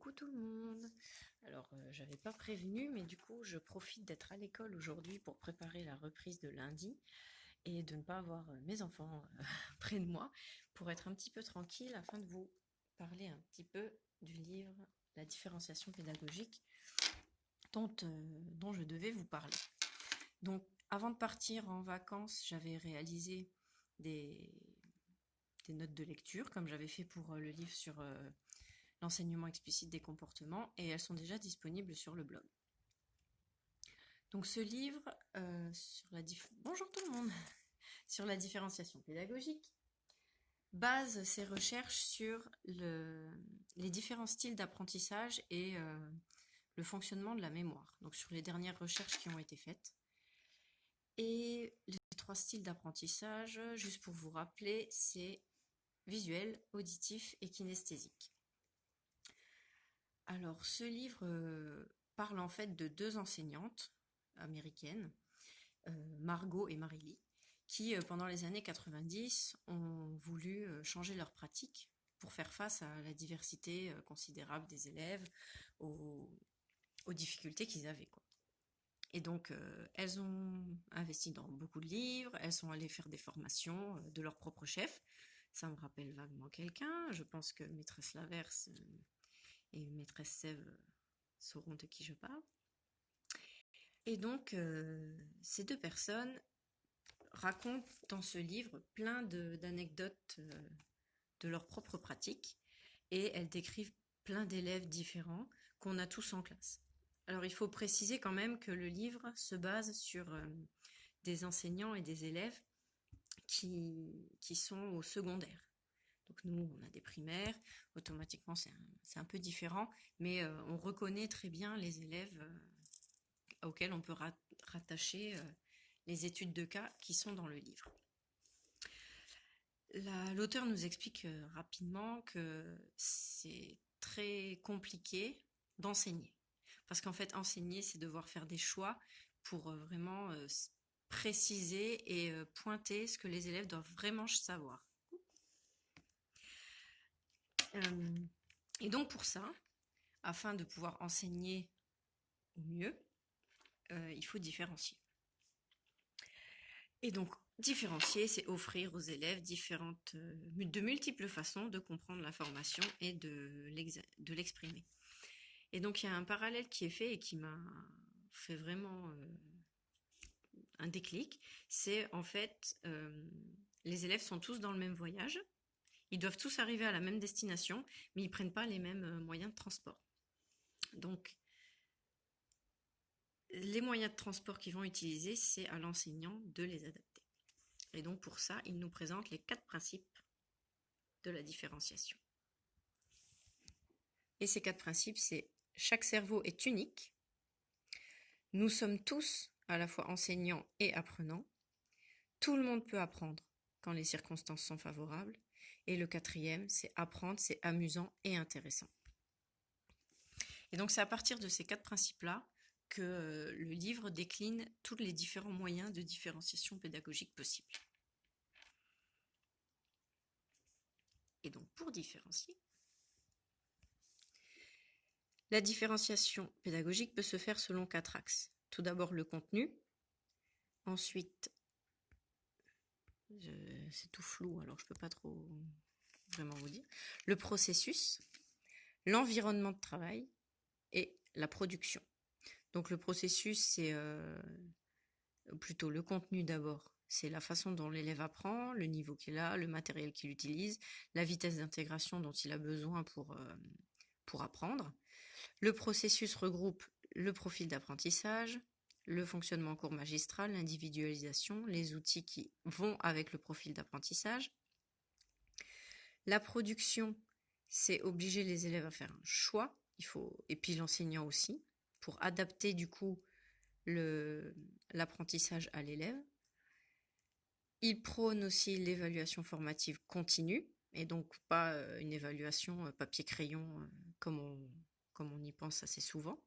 Coucou tout le monde. Alors, j'avais pas prévenu, mais du coup, je profite d'être à l'école aujourd'hui pour préparer la reprise de lundi et de ne pas avoir mes enfants près de moi pour être un petit peu tranquille afin de vous parler un petit peu du livre La différenciation pédagogique dont je devais vous parler. Donc, avant de partir en vacances, j'avais réalisé des notes de lecture comme j'avais fait pour le livre sur l'enseignement explicite des comportements, et elles sont déjà disponibles sur le blog. Donc ce livre bonjour tout le monde sur la différenciation pédagogique base ses recherches sur les différents styles d'apprentissage et le fonctionnement de la mémoire, donc sur les dernières recherches qui ont été faites. Et les 3 styles d'apprentissage, juste pour vous rappeler, c'est visuel, auditif et kinesthésique. Alors, ce livre parle en fait de 2 enseignantes américaines, Margot et Marie-Lee, qui, pendant les années 90, ont voulu changer leur pratique pour faire face à la diversité considérable des élèves, aux difficultés qu'ils avaient, quoi. Et donc, elles ont investi dans beaucoup de livres, elles sont allées faire des formations de leur propre chef. Ça me rappelle vaguement quelqu'un. Je pense que Maîtresse Laverse et Maîtresse Sève sauront de qui je parle. Et donc, ces 2 personnes racontent dans ce livre plein d'anecdotes de leur propre pratique, et elles décrivent plein d'élèves différents qu'on a tous en classe. Alors, il faut préciser quand même que le livre se base sur des enseignants et des élèves qui sont au secondaire. Donc nous, on a des primaires, automatiquement c'est un peu différent, mais on reconnaît très bien les élèves auxquels on peut rattacher les études de cas qui sont dans le livre. L'auteur nous explique rapidement que c'est très compliqué d'enseigner. Parce qu'en fait, enseigner, c'est devoir faire des choix pour vraiment préciser et pointer ce que les élèves doivent vraiment savoir. Et donc pour ça, afin de pouvoir enseigner au mieux, il faut différencier. Et donc, différencier, c'est offrir aux élèves de multiples façons de comprendre l'information et de l'exprimer. Et donc, il y a un parallèle qui est fait et qui m'a fait vraiment un déclic. C'est en fait, les élèves sont tous dans le même voyage. Ils doivent tous arriver à la même destination, mais ils ne prennent pas les mêmes moyens de transport. Donc, les moyens de transport qu'ils vont utiliser, c'est à l'enseignant de les adapter. Et donc pour ça, il nous présente les 4 principes de la différenciation. Et ces 4 principes, c'est: chaque cerveau est unique, nous sommes tous à la fois enseignants et apprenants, tout le monde peut apprendre quand les circonstances sont favorables, et le 4e, c'est apprendre, c'est amusant et intéressant. Et donc c'est à partir de ces 4 principes-là que le livre décline tous les différents moyens de différenciation pédagogique possibles. Et donc pour différencier, la différenciation pédagogique peut se faire selon 4 axes. Tout d'abord le contenu, ensuite, c'est tout flou alors je ne peux pas trop vraiment vous dire, le processus, l'environnement de travail et la production. Donc le processus, c'est plutôt le contenu d'abord. C'est la façon dont l'élève apprend, le niveau qu'il a, le matériel qu'il utilise, la vitesse d'intégration dont il a besoin pour apprendre. Le processus regroupe le profil d'apprentissage, le fonctionnement en cours magistral, l'individualisation, les outils qui vont avec le profil d'apprentissage. La production, c'est obliger les élèves à faire un choix, et puis l'enseignant aussi, pour adapter du coup l'apprentissage à l'élève. Il prône aussi l'évaluation formative continue, et donc pas une évaluation papier-crayon comme on y pense assez souvent.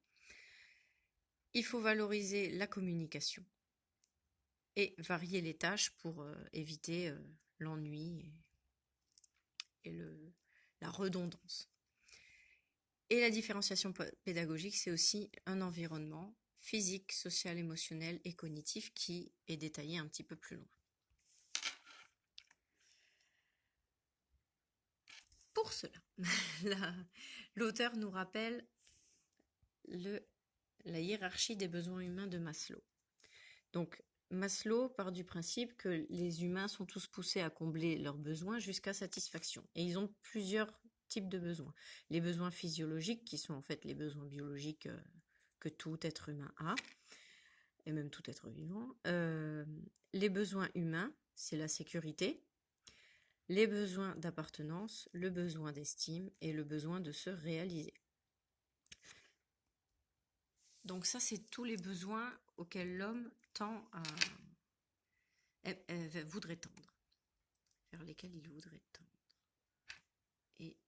Il faut valoriser la communication et varier les tâches pour éviter l'ennui et la redondance. Et la différenciation pédagogique, c'est aussi un environnement physique, social, émotionnel et cognitif qui est détaillé un petit peu plus loin. Pour cela, l'auteur nous rappelle la hiérarchie des besoins humains de Maslow. Donc, Maslow part du principe que les humains sont tous poussés à combler leurs besoins jusqu'à satisfaction. Et ils ont plusieurs types de besoins. Les besoins physiologiques, qui sont en fait les besoins biologiques que tout être humain a, et même tout être vivant. Les besoins humains, c'est la sécurité, les besoins d'appartenance, le besoin d'estime et le besoin de se réaliser. Donc ça, c'est tous les besoins auxquels l'homme tend à... voudrait tendre, vers lesquels il voudrait tendre. Et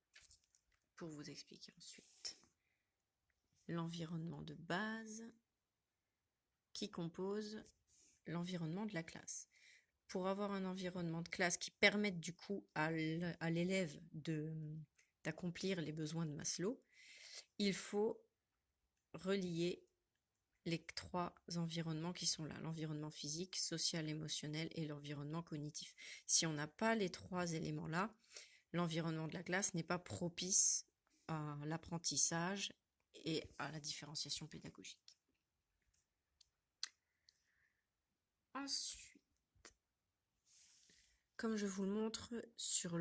pour vous expliquer ensuite, l'environnement de base qui compose l'environnement de la classe. Pour avoir un environnement de classe qui permette du coup à l'élève d'accomplir les besoins de Maslow, il faut relier les 3 environnements qui sont là, l'environnement physique, social, émotionnel et l'environnement cognitif. Si on n'a pas les 3 éléments-là, l'environnement de la classe n'est pas propice à l'apprentissage et à la différenciation pédagogique. Ensuite, comme je vous le montre sur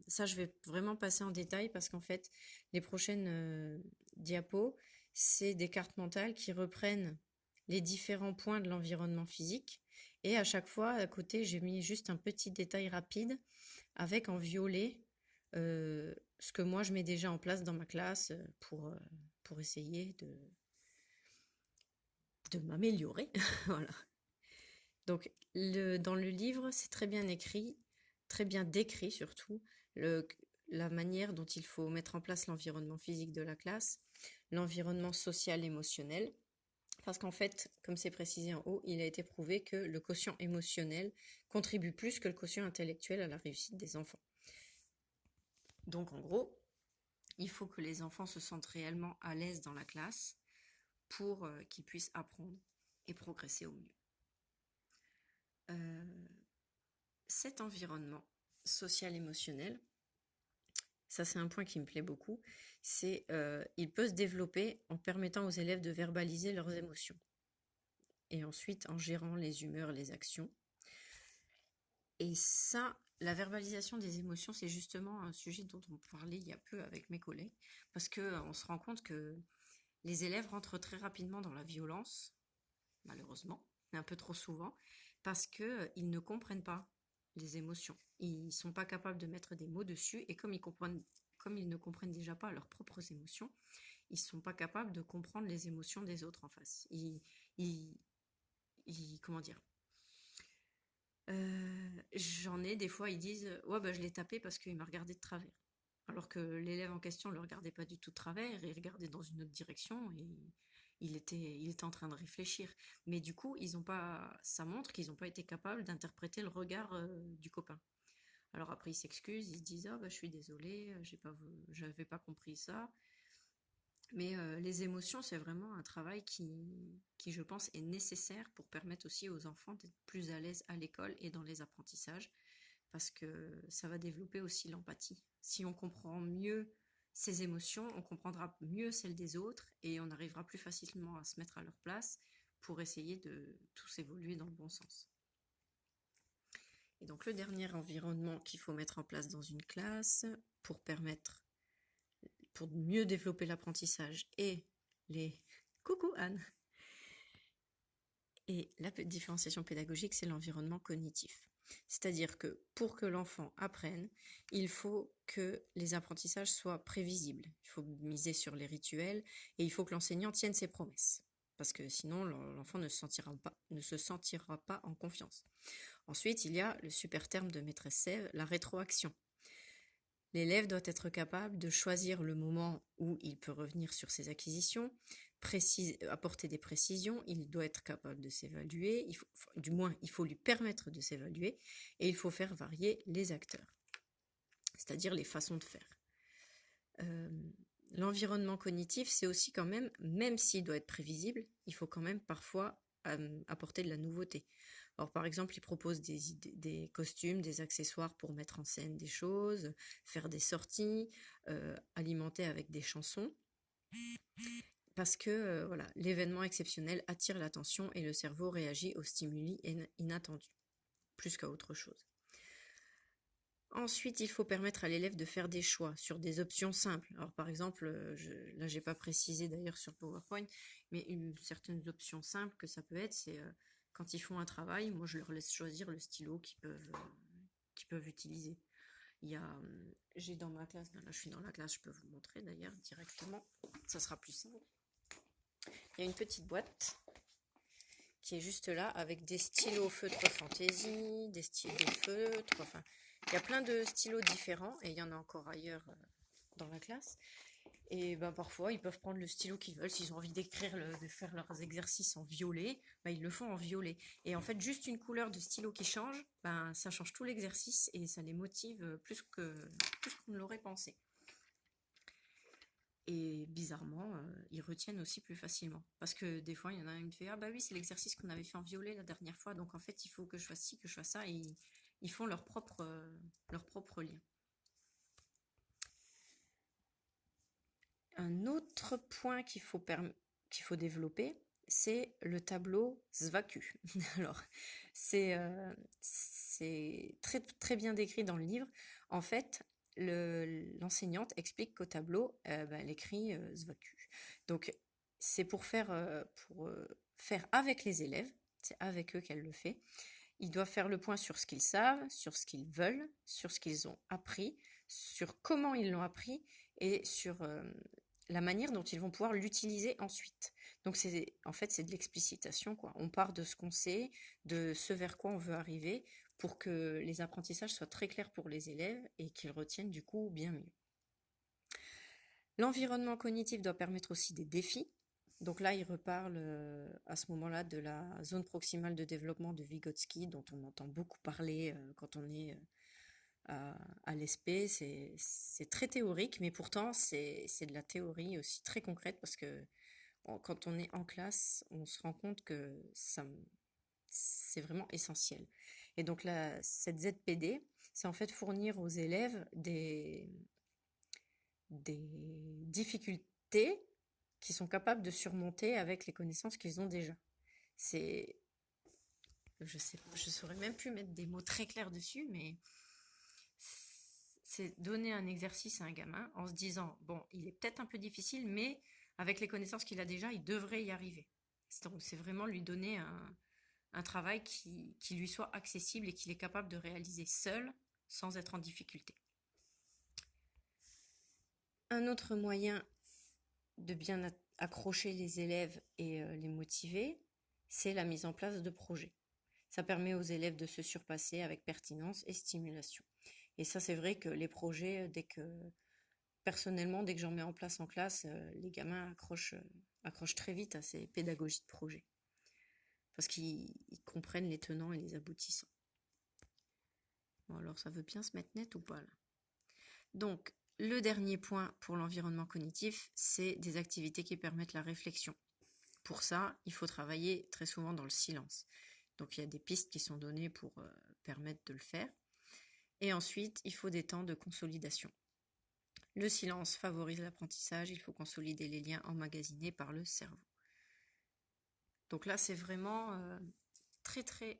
ça je vais vraiment passer en détail parce qu'en fait les prochaines diapos, c'est des cartes mentales qui reprennent les différents points de l'environnement physique et à chaque fois à côté j'ai mis juste un petit détail rapide avec en violet ce que moi je mets déjà en place dans ma classe pour essayer de m'améliorer. Voilà. Donc, dans le livre, c'est très bien écrit, très bien décrit surtout, la manière dont il faut mettre en place l'environnement physique de la classe, l'environnement social émotionnel, parce qu'en fait, comme c'est précisé en haut, il a été prouvé que le quotient émotionnel contribue plus que le quotient intellectuel à la réussite des enfants. Donc en gros, il faut que les enfants se sentent réellement à l'aise dans la classe pour qu'ils puissent apprendre et progresser au mieux. Cet environnement social-émotionnel, ça c'est un point qui me plaît beaucoup, c'est il peut se développer en permettant aux élèves de verbaliser leurs émotions et ensuite en gérant les humeurs, les actions. Et ça, la verbalisation des émotions, c'est justement un sujet dont on parlait il y a peu avec mes collègues, parce qu'on se rend compte que les élèves rentrent très rapidement dans la violence, malheureusement, un peu trop souvent, parce qu'ils ne comprennent pas les émotions. Ils ne sont pas capables de mettre des mots dessus, et comme ils ne comprennent déjà pas leurs propres émotions, ils ne sont pas capables de comprendre les émotions des autres en face. Comment dire, j'en ai des fois, ils disent ouais bah je l'ai tapé parce qu'il m'a regardé de travers, alors que l'élève en question ne le regardait pas du tout de travers, il regardait dans une autre direction et il était en train de réfléchir. Mais du coup, ça montre qu'ils n'ont pas été capables d'interpréter le regard du copain. Alors après, ils s'excusent, ils se disent ah bah je suis désolé, j'avais pas compris ça. Mais les émotions, c'est vraiment un travail qui, je pense, est nécessaire pour permettre aussi aux enfants d'être plus à l'aise à l'école et dans les apprentissages, parce que ça va développer aussi l'empathie. Si on comprend mieux ses émotions, on comprendra mieux celles des autres et on arrivera plus facilement à se mettre à leur place pour essayer de tous évoluer dans le bon sens. Et donc le dernier environnement qu'il faut mettre en place dans une classe pour mieux développer l'apprentissage et les... Coucou Anne! Et la différenciation pédagogique, c'est l'environnement cognitif. C'est-à-dire que pour que l'enfant apprenne, il faut que les apprentissages soient prévisibles. Il faut miser sur les rituels et il faut que l'enseignant tienne ses promesses. Parce que sinon, l'enfant ne se sentira pas en confiance. Ensuite, il y a le super terme de maîtresse Sève, la rétroaction. L'élève doit être capable de choisir le moment où il peut revenir sur ses acquisitions, apporter des précisions, il doit être capable de s'évaluer, du moins il faut lui permettre de s'évaluer, et il faut faire varier les acteurs, c'est-à-dire les façons de faire. l'environnement cognitif, c'est aussi quand même s'il doit être prévisible, il faut quand même parfois apporter de la nouveauté. Alors par exemple, il propose des costumes, des accessoires pour mettre en scène des choses, faire des sorties, alimenter avec des chansons, parce que voilà, l'événement exceptionnel attire l'attention et le cerveau réagit aux stimuli inattendus, plus qu'à autre chose. Ensuite, il faut permettre à l'élève de faire des choix sur des options simples. Alors, par exemple, là, j'ai pas précisé d'ailleurs sur PowerPoint, mais certaines options simples que ça peut être, c'est quand ils font un travail, moi, je leur laisse choisir le stylo qu'ils peuvent utiliser. J'ai dans ma classe, là, je suis dans la classe, je peux vous montrer d'ailleurs directement, ça sera plus simple. Il y a une petite boîte qui est juste là avec des stylos feutre fantaisie, des stylos feutre, enfin, il y a plein de stylos différents et il y en a encore ailleurs dans la classe. Et ben parfois ils peuvent prendre le stylo qu'ils veulent, s'ils ont envie de faire leurs exercices en violet, ben, ils le font en violet. Et en fait juste une couleur de stylo qui change, ben ça change tout l'exercice et ça les motive plus qu'on ne l'aurait pensé. Et bizarrement, ils retiennent aussi plus facilement. Parce que des fois, il y en a un qui me fait: ah bah oui, c'est l'exercice qu'on avait fait en violet la dernière fois, donc en fait, il faut que je fasse ci, que je fasse ça, et ils font leur propre lien. Un autre point qu'il faut développer, c'est le tableau SVACU. Alors, c'est très, très bien décrit dans le livre. En fait, l'enseignante explique qu'au tableau, elle écrit SVACU. Donc, c'est pour faire avec les élèves, c'est avec eux qu'elle le fait. Ils doivent faire le point sur ce qu'ils savent, sur ce qu'ils veulent, sur ce qu'ils ont appris, sur comment ils l'ont appris et sur la manière dont ils vont pouvoir l'utiliser ensuite. Donc en fait c'est de l'explicitation, quoi. On part de ce qu'on sait, de ce vers quoi on veut arriver, pour que les apprentissages soient très clairs pour les élèves et qu'ils retiennent du coup bien mieux. L'environnement cognitif doit permettre aussi des défis. Donc là, il reparle à ce moment-là de la zone proximale de développement de Vygotsky, dont on entend beaucoup parler quand on est à l'ESP. C'est très théorique, mais pourtant c'est de la théorie aussi très concrète, parce que quand on est en classe, on se rend compte que c'est vraiment essentiel. Et donc là, cette ZPD, c'est en fait fournir aux élèves des difficultés qu'ils sont capables de surmonter avec les connaissances qu'ils ont déjà. Je saurais même plus mettre des mots très clairs dessus, mais c'est donner un exercice à un gamin en se disant, bon, il est peut-être un peu difficile, mais avec les connaissances qu'il a déjà, il devrait y arriver. Donc c'est vraiment lui donner un travail qui lui soit accessible et qu'il est capable de réaliser seul, sans être en difficulté. Un autre moyen de bien accrocher les élèves et les motiver, c'est la mise en place de projets. Ça permet aux élèves de se surpasser avec pertinence et stimulation. Et ça, c'est vrai que les projets, personnellement, dès que j'en mets en place en classe, les gamins accrochent très vite à ces pédagogies de projets. Parce qu'ils comprennent les tenants et les aboutissants. Bon, alors ça veut bien se mettre net ou pas là? Donc, le dernier point pour l'environnement cognitif, c'est des activités qui permettent la réflexion. Pour ça, il faut travailler très souvent dans le silence. Donc, il y a des pistes qui sont données pour permettre de le faire. Et ensuite, il faut des temps de consolidation. Le silence favorise l'apprentissage, il faut consolider les liens emmagasinés par le cerveau. Donc là, c'est vraiment très très